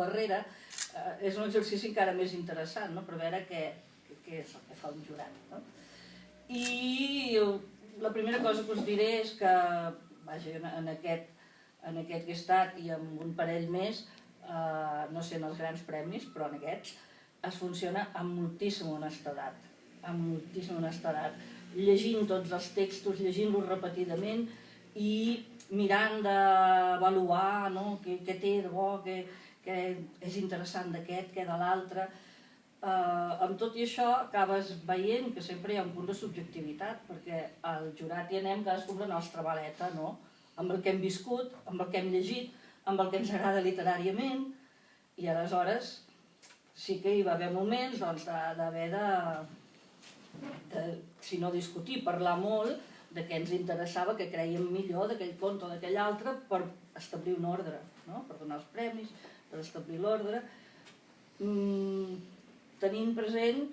darrere, és un exercici encara més interessant, no? Per veure què és el que fa un jurat. No? I la primera cosa que us diré és que, vaja, en aquest que he estat i en un parell més, no sé en els grans premis, però en aquests, es funciona amb moltíssima honestedat, llegint tots els textos, llegint-los repetidament i mirant d'avaluar, no? Què té de bo, què és interessant d'aquest, què de l'altre. Amb tot i això acabes veient que sempre hi ha un punt de subjectivitat, perquè al jurat hi anem cadascú amb la nostra baleta, no? Amb el que hem viscut, amb el que hem llegit, amb el que ens agrada literàriament, i aleshores sí que hi va haver moments d'haver de, si no discutir, parlar molt de què ens interessava, què creiem millor d'aquell conte o d'aquell altre per establir un ordre, no? Per donar els premis, per establir l'ordre, tenint present